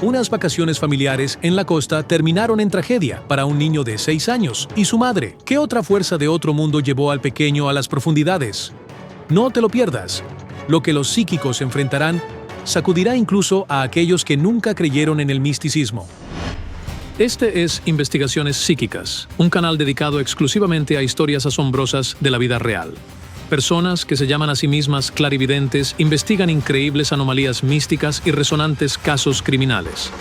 Unas vacaciones familiares en la costa terminaron en tragedia para un niño de 6 años y su madre. ¿Qué otra fuerza de otro mundo llevó al pequeño a las profundidades? No te lo pierdas. Lo que los psíquicos enfrentarán sacudirá incluso a aquellos que nunca creyeron en el misticismo. Este es Investigaciones Psíquicas, un canal dedicado exclusivamente a historias asombrosas de la vida real. Personas que se llaman a sí mismas clarividentes investigan increíbles anomalías místicas y resonantes casos criminales.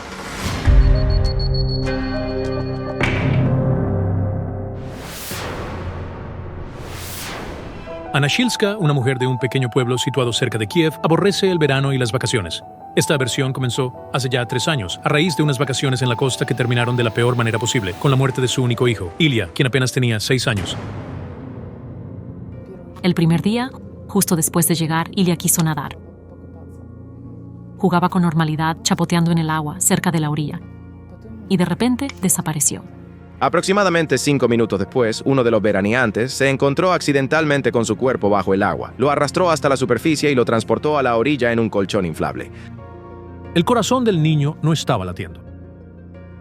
Anna Shilska, una mujer de un pequeño pueblo situado cerca de Kiev, aborrece el verano y las vacaciones. Esta versión comenzó hace ya 3 años, a raíz de unas vacaciones en la costa que terminaron de la peor manera posible, con la muerte de su único hijo, Ilya, quien apenas tenía 6 años. El primer día, justo después de llegar, Ilya quiso nadar. Jugaba con normalidad, chapoteando en el agua, cerca de la orilla. Y de repente desapareció. Aproximadamente 5 minutos después, uno de los veraneantes se encontró accidentalmente con su cuerpo bajo el agua. Lo arrastró hasta la superficie y lo transportó a la orilla en un colchón inflable. El corazón del niño no estaba latiendo.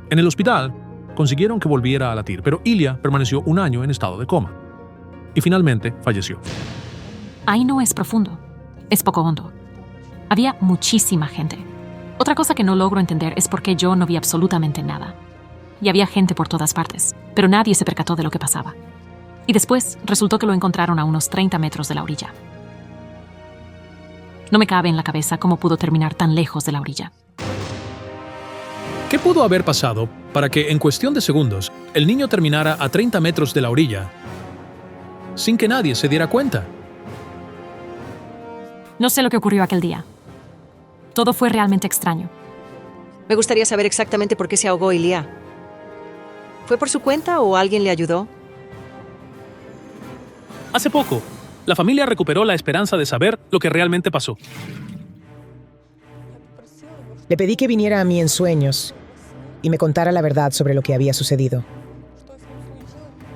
En el hospital, consiguieron que volviera a latir, pero Ilya permaneció 1 año en estado de coma. Y finalmente falleció. Ahí no es profundo, es poco hondo. Había muchísima gente. Otra cosa que no logro entender es por qué yo no vi absolutamente nada. Y había gente por todas partes, pero nadie se percató de lo que pasaba. Y después resultó que lo encontraron a unos 30 metros de la orilla. No me cabe en la cabeza cómo pudo terminar tan lejos de la orilla. ¿Qué pudo haber pasado para que en cuestión de segundos el niño terminara a 30 metros de la orilla sin que nadie se diera cuenta? No sé lo que ocurrió aquel día. Todo fue realmente extraño. Me gustaría saber exactamente por qué se ahogó Ilya. ¿Fue por su cuenta o alguien le ayudó? Hace poco, la familia recuperó la esperanza de saber lo que realmente pasó. Le pedí que viniera a mí en sueños y me contara la verdad sobre lo que había sucedido.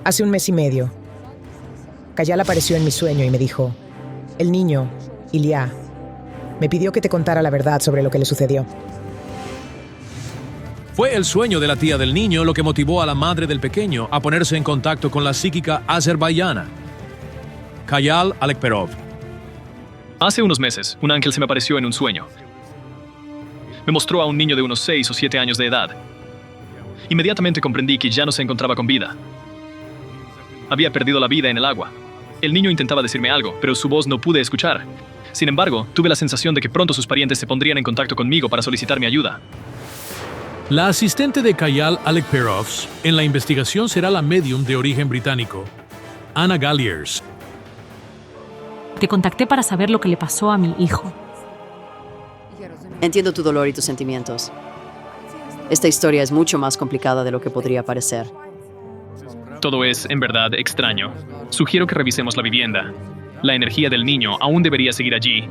Hace 1 mes y medio, Kayal apareció en mi sueño y me dijo: el niño, Ilya, me pidió que te contara la verdad sobre lo que le sucedió. Fue el sueño de la tía del niño lo que motivó a la madre del pequeño a ponerse en contacto con la psíquica azerbaiyana, Kayal Alekperov. Hace unos meses, un ángel se me apareció en un sueño. Me mostró a un niño de unos 6 o 7 años de edad. Inmediatamente comprendí que ya no se encontraba con vida. Había perdido la vida en el agua. El niño intentaba decirme algo, pero su voz no pude escuchar. Sin embargo, tuve la sensación de que pronto sus parientes se pondrían en contacto conmigo para solicitar mi ayuda. La asistente de Kayal Alekperov en la investigación será la médium de origen británico, Anna Galliers. Te contacté para saber lo que le pasó a mi hijo. Entiendo tu dolor y tus sentimientos. Esta historia es mucho más complicada de lo que podría parecer. Todo es, en verdad, extraño. Sugiero que revisemos la vivienda. La energía del niño aún debería seguir allí.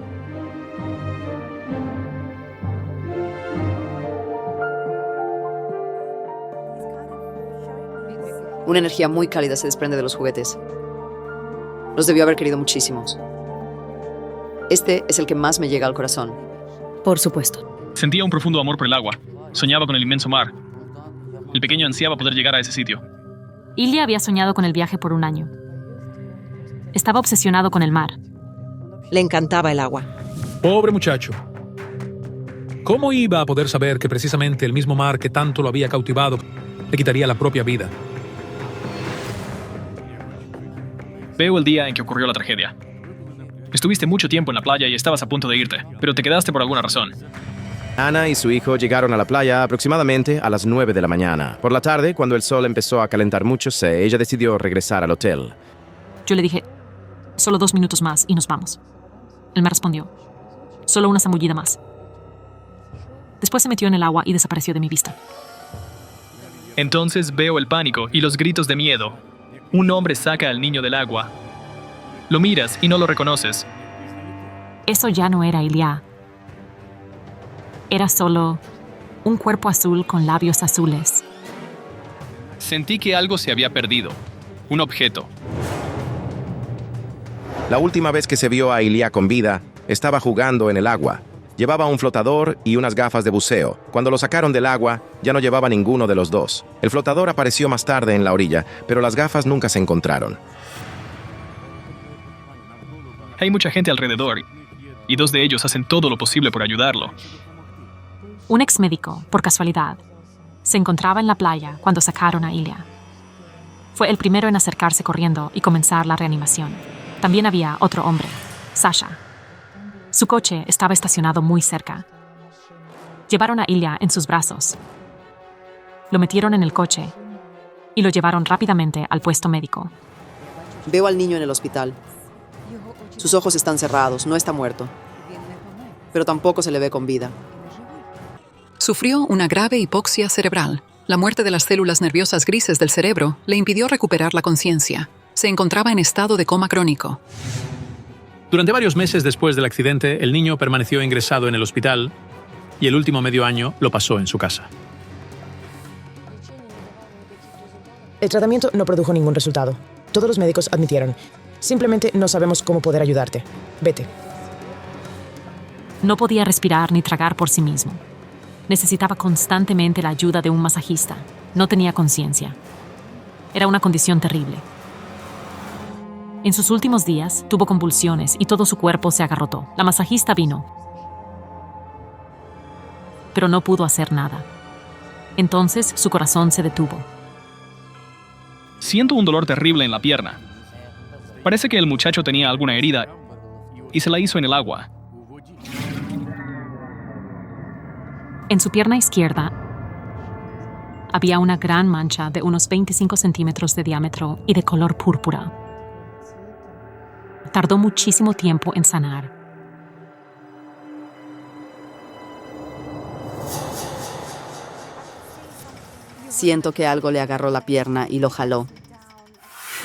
Una energía muy cálida se desprende de los juguetes. Los debió haber querido muchísimo. Este es el que más me llega al corazón. Por supuesto. Sentía un profundo amor por el agua. Soñaba con el inmenso mar. El pequeño ansiaba poder llegar a ese sitio. Ilya había soñado con el viaje por 1 año. Estaba obsesionado con el mar. Le encantaba el agua. Pobre muchacho. ¿Cómo iba a poder saber que precisamente el mismo mar que tanto lo había cautivado le quitaría la propia vida? Veo el día en que ocurrió la tragedia. Estuviste mucho tiempo en la playa y estabas a punto de irte, pero te quedaste por alguna razón. Ana y su hijo llegaron a la playa aproximadamente a las 9 de la mañana. Por la tarde, cuando el sol empezó a calentar mucho, ella decidió regresar al hotel. Yo le dije, solo 2 minutos más y nos vamos. Él me respondió, solo una zambullida más. Después se metió en el agua y desapareció de mi vista. Entonces veo el pánico y los gritos de miedo. Un hombre saca al niño del agua. Lo miras y no lo reconoces. Eso ya no era Ilya. Era solo un cuerpo azul con labios azules. Sentí que algo se había perdido. Un objeto. La última vez que se vio a Ilya con vida, estaba jugando en el agua. Llevaba un flotador y unas gafas de buceo. Cuando lo sacaron del agua, ya no llevaba ninguno de los dos. El flotador apareció más tarde en la orilla, pero las gafas nunca se encontraron. Hay mucha gente alrededor y dos de ellos hacen todo lo posible por ayudarlo. Un ex médico, por casualidad, se encontraba en la playa cuando sacaron a Ilya. Fue el primero en acercarse corriendo y comenzar la reanimación. También había otro hombre, Sasha. Su coche estaba estacionado muy cerca. Llevaron a Ilya en sus brazos. Lo metieron en el coche y lo llevaron rápidamente al puesto médico. Veo al niño en el hospital. Sus ojos están cerrados, no está muerto. Pero tampoco se le ve con vida. Sufrió una grave hipoxia cerebral. La muerte de las células nerviosas grises del cerebro le impidió recuperar la conciencia. Se encontraba en estado de coma crónico. Durante varios meses después del accidente, el niño permaneció ingresado en el hospital y el último medio año lo pasó en su casa. El tratamiento no produjo ningún resultado. Todos los médicos admitieron: simplemente no sabemos cómo poder ayudarte. Vete. No podía respirar ni tragar por sí mismo. Necesitaba constantemente la ayuda de un masajista. No tenía conciencia. Era una condición terrible. En sus últimos días, tuvo convulsiones y todo su cuerpo se agarrotó. La masajista vino, pero no pudo hacer nada. Entonces, su corazón se detuvo. Siento un dolor terrible en la pierna. Parece que el muchacho tenía alguna herida y se la hizo en el agua. En su pierna izquierda había una gran mancha de unos 25 centímetros de diámetro y de color púrpura. Tardó muchísimo tiempo en sanar. Siento que algo le agarró la pierna y lo jaló.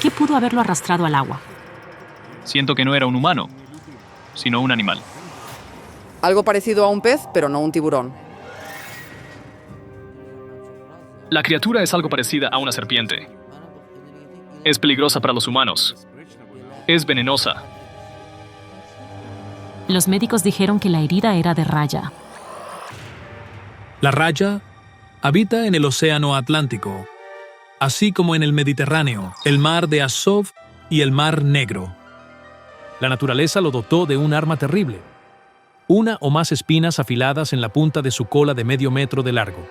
¿Qué pudo haberlo arrastrado al agua? Siento que no era un humano, sino un animal. Algo parecido a un pez, pero no un tiburón. La criatura es algo parecida a una serpiente. Es peligrosa para los humanos. Es venenosa. Los médicos dijeron que la herida era de raya. La raya habita en el Océano Atlántico, así como en el Mediterráneo, el Mar de Azov y el Mar Negro. La naturaleza lo dotó de un arma terrible: una o más espinas afiladas en la punta de su cola de medio metro de largo.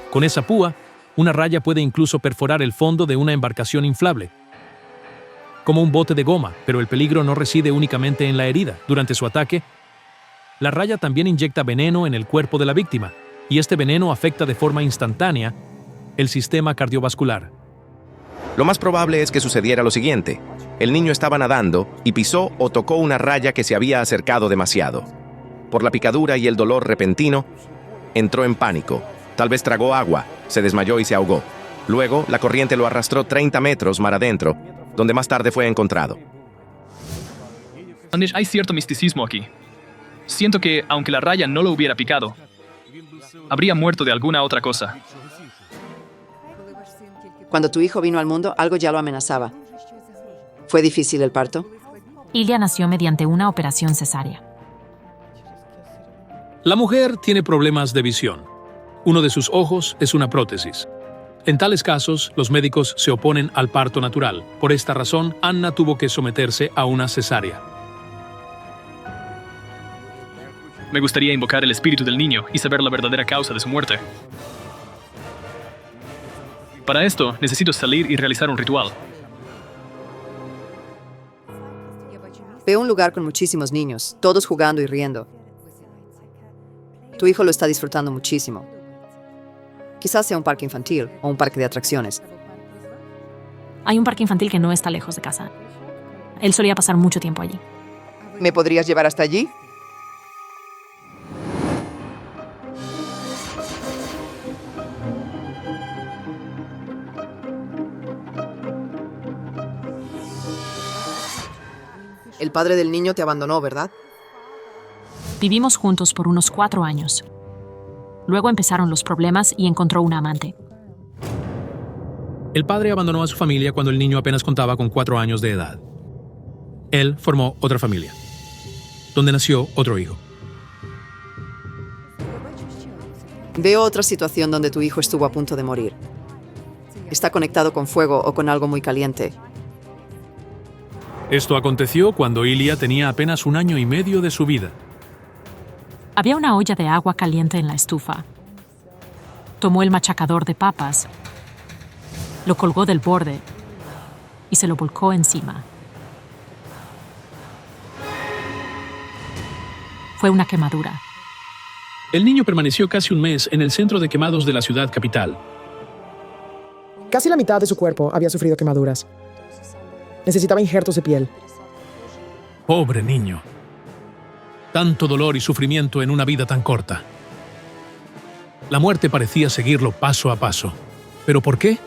Con esa púa, una raya puede incluso perforar el fondo de una embarcación inflable, como un bote de goma, pero el peligro no reside únicamente en la herida. Durante su ataque, la raya también inyecta veneno en el cuerpo de la víctima, y este veneno afecta de forma instantánea el sistema cardiovascular. Lo más probable es que sucediera lo siguiente: el niño estaba nadando y pisó o tocó una raya que se había acercado demasiado. Por la picadura y el dolor repentino, entró en pánico. Tal vez tragó agua, se desmayó y se ahogó. Luego, la corriente lo arrastró 30 metros mar adentro, donde más tarde fue encontrado. Hay cierto misticismo aquí. Siento que, aunque la raya no lo hubiera picado, habría muerto de alguna otra cosa. Cuando tu hijo vino al mundo, algo ya lo amenazaba. ¿Fue difícil el parto? Ilya nació mediante una operación cesárea. La mujer tiene problemas de visión. Uno de sus ojos es una prótesis. En tales casos, los médicos se oponen al parto natural. Por esta razón, Anna tuvo que someterse a una cesárea. Me gustaría invocar el espíritu del niño y saber la verdadera causa de su muerte. Para esto, necesito salir y realizar un ritual. Veo un lugar con muchísimos niños, todos jugando y riendo. Tu hijo lo está disfrutando muchísimo. Quizás sea un parque infantil o un parque de atracciones. Hay un parque infantil que no está lejos de casa. Él solía pasar mucho tiempo allí. ¿Me podrías llevar hasta allí? El padre del niño te abandonó, ¿verdad? Vivimos juntos por unos 4 años. Luego empezaron los problemas y encontró una amante. El padre abandonó a su familia cuando el niño apenas contaba con 4 años de edad. Él formó otra familia, donde nació otro hijo. Veo otra situación donde tu hijo estuvo a punto de morir. Está conectado con fuego o con algo muy caliente. Esto aconteció cuando Ilya tenía apenas 1 año y medio de su vida. Había una olla de agua caliente en la estufa. Tomó el machacador de papas, lo colgó del borde y se lo volcó encima. Fue una quemadura. El niño permaneció casi 1 mes en el centro de quemados de la ciudad capital. Casi la mitad de su cuerpo había sufrido quemaduras. Necesitaba injertos de piel. Pobre niño. Tanto dolor y sufrimiento en una vida tan corta. La muerte parecía seguirlo paso a paso. ¿Pero por qué?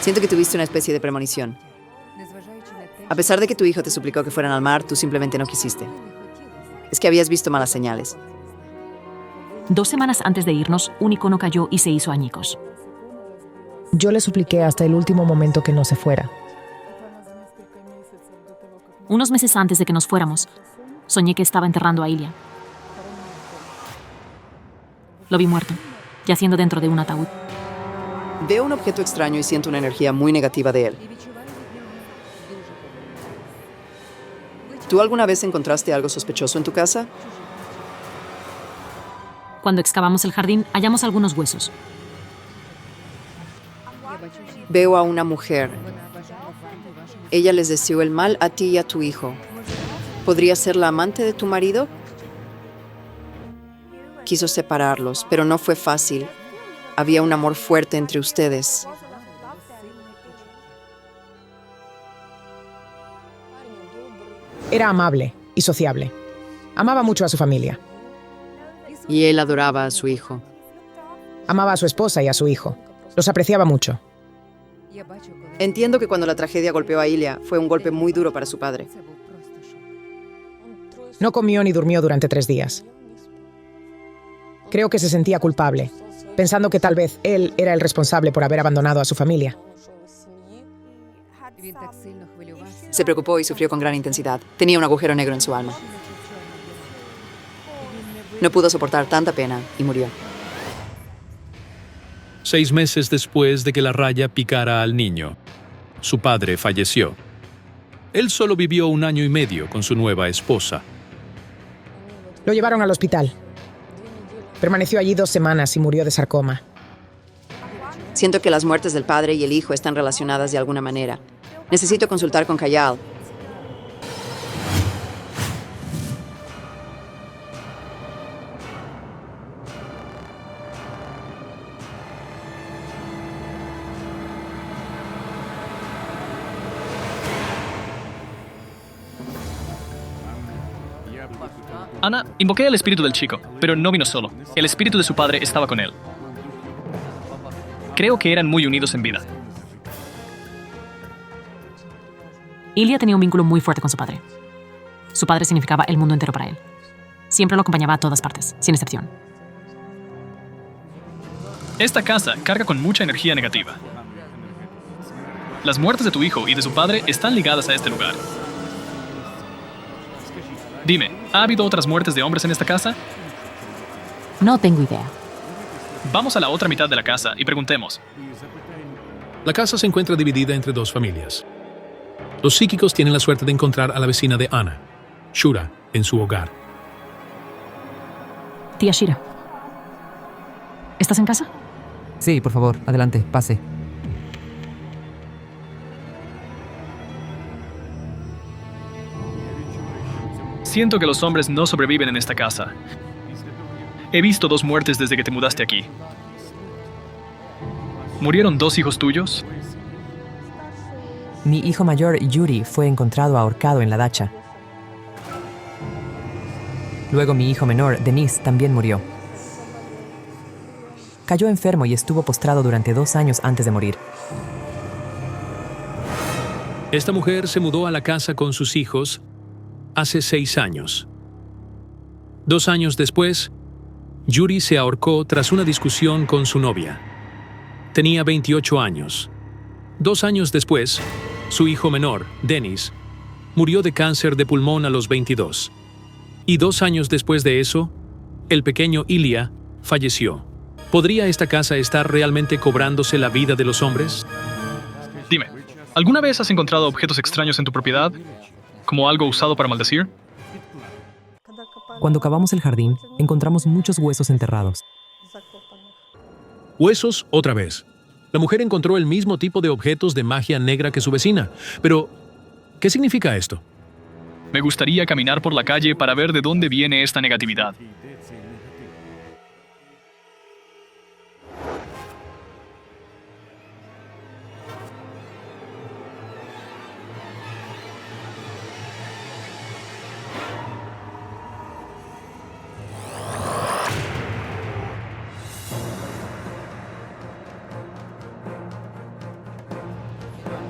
Siento que tuviste una especie de premonición. A pesar de que tu hijo te suplicó que fueran al mar, tú simplemente no quisiste. Es que habías visto malas señales. 2 semanas antes de irnos, un icono cayó y se hizo añicos. Yo le supliqué hasta el último momento que no se fuera. Unos meses antes de que nos fuéramos, soñé que estaba enterrando a Ilya. Lo vi muerto, yaciendo dentro de un ataúd. Veo un objeto extraño y siento una energía muy negativa de él. ¿Tú alguna vez encontraste algo sospechoso en tu casa? Cuando excavamos el jardín, hallamos algunos huesos. Veo a una mujer. Ella les deseó el mal a ti y a tu hijo. ¿Podría ser la amante de tu marido? Quiso separarlos, pero no fue fácil. Había un amor fuerte entre ustedes. Era amable y sociable. Amaba mucho a su familia. Y él adoraba a su hijo. Amaba a su esposa y a su hijo. Los apreciaba mucho. Entiendo que cuando la tragedia golpeó a Ilya, fue un golpe muy duro para su padre. No comió ni durmió durante 3 días. Creo que se sentía culpable, pensando que tal vez él era el responsable por haber abandonado a su familia. Se preocupó y sufrió con gran intensidad. Tenía un agujero negro en su alma. No pudo soportar tanta pena y murió. 6 meses después de que la raya picara al niño, su padre falleció. Él solo vivió 1 año y medio con su nueva esposa. Lo llevaron al hospital. Permaneció allí 2 semanas y murió de sarcoma. Siento que las muertes del padre y el hijo están relacionadas de alguna manera. Necesito consultar con Kayal. Ana, invoqué al espíritu del chico, pero no vino solo. El espíritu de su padre estaba con él. Creo que eran muy unidos en vida. Ilya tenía un vínculo muy fuerte con su padre. Su padre significaba el mundo entero para él. Siempre lo acompañaba a todas partes, sin excepción. Esta casa carga con mucha energía negativa. Las muertes de tu hijo y de su padre están ligadas a este lugar. Dime, ¿ha habido otras muertes de hombres en esta casa? No tengo idea. Vamos a la otra mitad de la casa y preguntemos. La casa se encuentra dividida entre 2 familias. Los psíquicos tienen la suerte de encontrar a la vecina de Ana, Shura, en su hogar. Tía Shira, ¿estás en casa? Sí, por favor, adelante, pase. Siento que los hombres no sobreviven en esta casa. He visto 2 muertes desde que te mudaste aquí. ¿Murieron 2 hijos tuyos? Mi hijo mayor, Yuri, fue encontrado ahorcado en la dacha. Luego mi hijo menor, Denis, también murió. Cayó enfermo y estuvo postrado durante 2 años antes de morir. Esta mujer se mudó a la casa con sus hijos hace 6 años. 2 años después, Yuri se ahorcó tras una discusión con su novia. Tenía 28 años. 2 años después, su hijo menor, Denis, murió de cáncer de pulmón a los 22. Y 2 años después de eso, el pequeño Ilya falleció. ¿Podría esta casa estar realmente cobrándose la vida de los hombres? Dime, ¿alguna vez has encontrado objetos extraños en tu propiedad? ¿Como algo usado para maldecir? Cuando cavamos el jardín, encontramos muchos huesos enterrados. Huesos otra vez. La mujer encontró el mismo tipo de objetos de magia negra que su vecina. Pero, ¿qué significa esto? Me gustaría caminar por la calle para ver de dónde viene esta negatividad.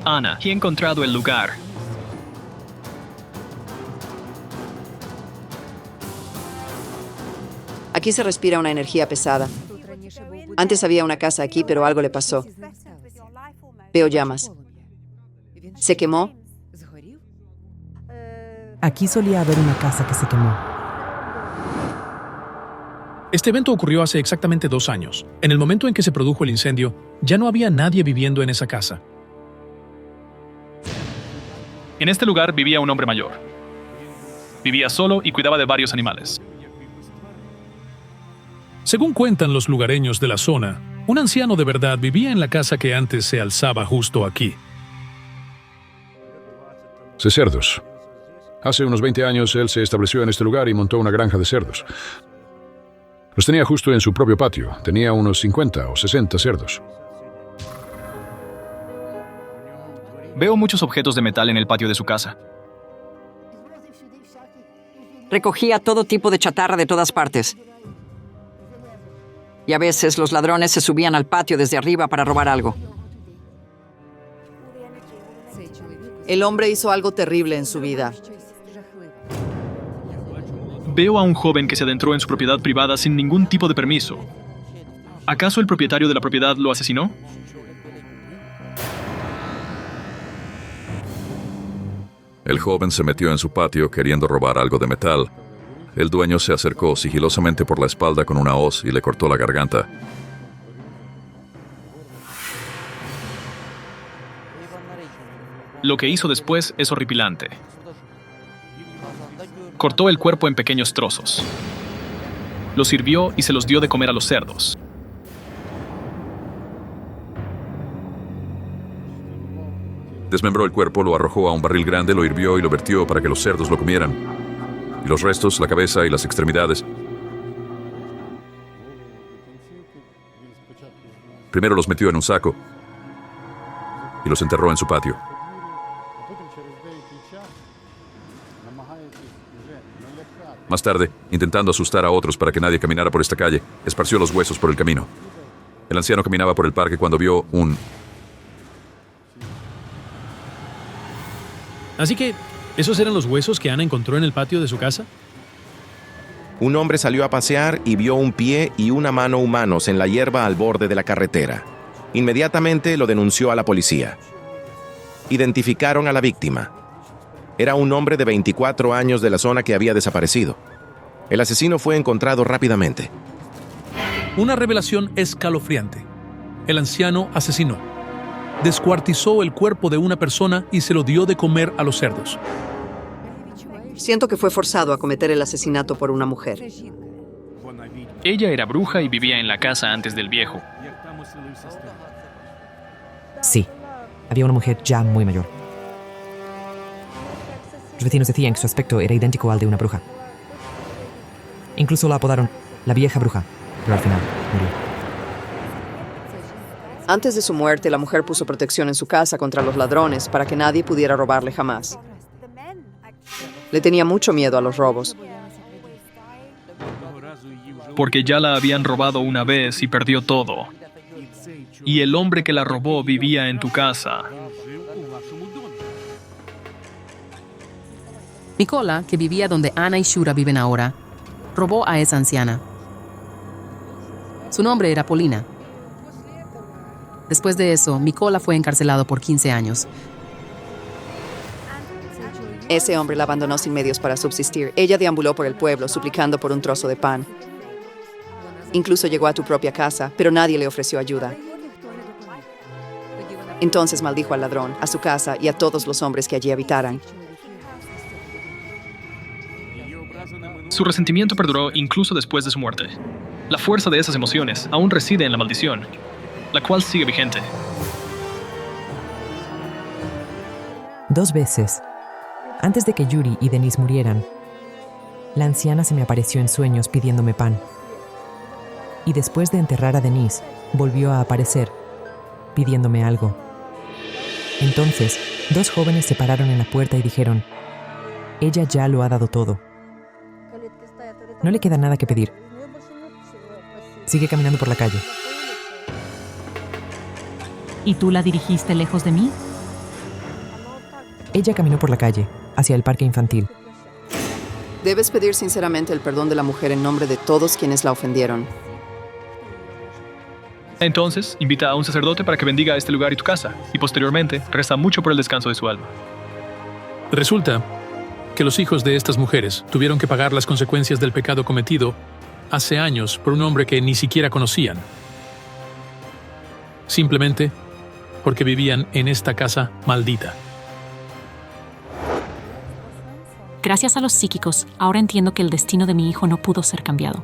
Ana, he encontrado el lugar. Aquí se respira una energía pesada. Antes había una casa aquí, pero algo le pasó. Veo llamas. ¿Se quemó? Aquí solía haber una casa que se quemó. Este evento ocurrió hace exactamente 2 años. En el momento en que se produjo el incendio, ya no había nadie viviendo en esa casa. En este lugar vivía un hombre mayor. Vivía solo y cuidaba de varios animales. Según cuentan los lugareños de la zona, un anciano de verdad vivía en la casa que antes se alzaba justo aquí. Cerdos. Hace unos 20 años él se estableció en este lugar y montó una granja de cerdos. Los tenía justo en su propio patio. Tenía unos 50 o 60 cerdos. Veo muchos objetos de metal en el patio de su casa. Recogía todo tipo de chatarra de todas partes. Y a veces los ladrones se subían al patio desde arriba para robar algo. El hombre hizo algo terrible en su vida. Veo a un joven que se adentró en su propiedad privada sin ningún tipo de permiso. ¿Acaso el propietario de la propiedad lo asesinó? El joven se metió en su patio queriendo robar algo de metal. El dueño se acercó sigilosamente por la espalda con una hoz y le cortó la garganta. Lo que hizo después es horripilante. Cortó el cuerpo en pequeños trozos. Lo sirvió y se los dio de comer a los cerdos. Desmembró el cuerpo, lo arrojó a un barril grande, lo hirvió y lo vertió para que los cerdos lo comieran. Y los restos, la cabeza y las extremidades. Primero los metió en un saco y los enterró en su patio. Más tarde, intentando asustar a otros para que nadie caminara por esta calle, esparció los huesos por el camino. El anciano caminaba por el parque cuando vio un... Así que, ¿esos eran los huesos que Ana encontró en el patio de su casa? Un hombre salió a pasear y vio un pie y una mano humanos en la hierba al borde de la carretera. Inmediatamente lo denunció a la policía. Identificaron a la víctima. Era un hombre de 24 años de la zona que había desaparecido. El asesino fue encontrado rápidamente. Una revelación escalofriante. El anciano asesinó. Descuartizó el cuerpo de una persona y se lo dio de comer a los cerdos. Siento que fue forzado a cometer el asesinato por una mujer. Ella era bruja y vivía en la casa antes del viejo. Sí, había una mujer ya muy mayor. Los vecinos decían que su aspecto era idéntico al de una bruja. Incluso la apodaron la vieja bruja, pero al final murió. Antes de su muerte, la mujer puso protección en su casa contra los ladrones para que nadie pudiera robarle jamás. Le tenía mucho miedo a los robos. Porque ya la habían robado una vez y perdió todo. Y el hombre que la robó vivía en tu casa. Mikola, que vivía donde Ana y Shura viven ahora, robó a esa anciana. Su nombre era Polina. Después de eso, Mikola fue encarcelado por 15 años. Ese hombre la abandonó sin medios para subsistir. Ella deambuló por el pueblo suplicando por un trozo de pan. Incluso llegó a tu propia casa, pero nadie le ofreció ayuda. Entonces maldijo al ladrón, a su casa y a todos los hombres que allí habitaran. Su resentimiento perduró incluso después de su muerte. La fuerza de esas emociones aún reside en la maldición, la cual sigue vigente. 2 veces, antes de que Yuri y Denise murieran, la anciana se me apareció en sueños pidiéndome pan. Y después de enterrar a Denise, volvió a aparecer, pidiéndome algo. Entonces, 2 jóvenes se pararon en la puerta y dijeron, ella ya lo ha dado todo. No le queda nada que pedir. Sigue caminando por la calle. ¿Y tú la dirigiste lejos de mí? Ella caminó por la calle, hacia el parque infantil. Debes pedir sinceramente el perdón de la mujer en nombre de todos quienes la ofendieron. Entonces, invita a un sacerdote para que bendiga este lugar y tu casa, y posteriormente, reza mucho por el descanso de su alma. Resulta que los hijos de estas mujeres tuvieron que pagar las consecuencias del pecado cometido hace años por un hombre que ni siquiera conocían. Simplemente porque vivían en esta casa maldita. Gracias a los psíquicos, ahora entiendo que el destino de mi hijo no pudo ser cambiado.